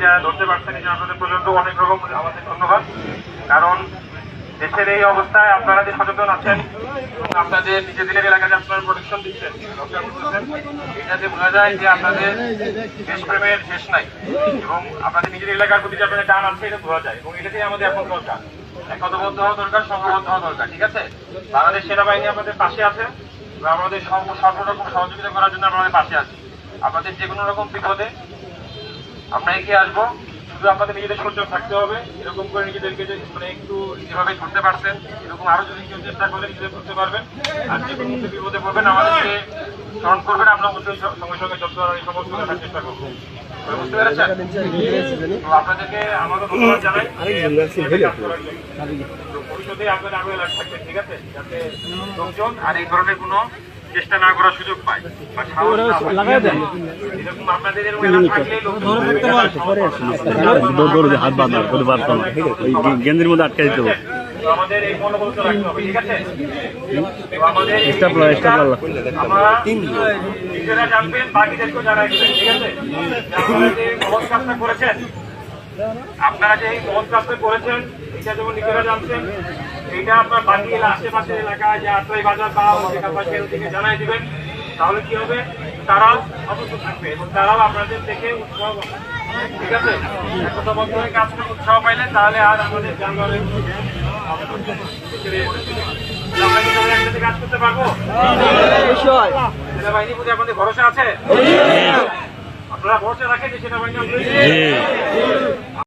যারা ধরতে পারছেন আপনাদের পর্যন্ত অনেক রকম আমাদের ধন্যবাদ। কারণ দেশের এই অবস্থায় আপনারা যে সচেতন আছেন এবং আপনাদের নিজেদের এলাকাতে আপনারা প্রোটেকশন দিচ্ছেন, এটাতে বোঝা যায় যে আপনাদের দেশপ্রেমের শেষ নাই এবং আপনাদের নিজের এলাকার প্রতি যে আপনাদের টান আছে এটা বোঝা যায় এবং এটাতেই আমাদের এখন দরকার। একতাবদ্ধ হওয়া দরকার, সংঘবদ্ধ হওয়া দরকার। ঠিক আছে, বাংলাদেশ সেনাবাহিনী আমাদের পাশে আছে, আমাদের সর্বরকম সহযোগিতা করার জন্য আমাদের পাশে আছে। আপনাদের যে কোনো রকম বিপদে আমরা এগিয়ে আসবো, শুধু আপনাদের নিজেদের সচেতন থাকতে হবে। এরকম করে নিজেদেরকে যে মানে একটু যেভাবে ধরতে পারছেন এরকম আরো যদি কেউ চেষ্টা করে নিজেদের ধরতে পারবেন। আর যে কোনো বিপদে পড়বেন আমাদেরকে স্মরণ করবেন, আমরা অবশ্যই সঙ্গে সঙ্গে যত এই সমস্ত করার চেষ্টা করবো। বুঝতে পেরেছেন? তো আপনাদেরকে আমারও ধন্যবাদ জানাই ভবিষ্যতে আপনাদের আরো এলাকা থাকবেন। ঠিক আছে, যাতে লোকজন আর এই ধরনের কোনো চেষ্টা না করার সুযোগ পায় বা এরকম আপনাদের এরকম এলাকা থাকলে গেন্দির মধ্যে আটকে দিতে হবে। আমাদের এই মনোবলটা রাখতে হবে। ঠিক আছে, আমাদের আমরা নিজেরা জানবেন, বাকিদেরকেও জানাই দেবেন। ঠিক আছে, আপনারা যে মহৎ কাজটা করেছেন, আপনারা যে এই মহৎ কাজটা করেছেন এটা যেমন নিজেরা জানছেন, এটা আপনার বাকি আশেপাশের এলাকায় যে আত্রাই বাজার বা দিকে জানাই দিবেন। তাহলে কি হবে, তারাও অবশ্য থাকবে এবং তারাও আপনাদের দেখে উৎসাহ পাবে। ঠিক আছে, একতাবদ্ধ হয়ে কাজ করে উৎসাহ পাইলে তাহলে আর আমাদের যানবাহনের আমরা কি সবাই একসাথে কাজ করতে পারবো? সেনাবাহিনীর প্রতি আপনাদের ভরসা আছে? আপনারা ভরসা রাখেন যে সেনাবাহিনী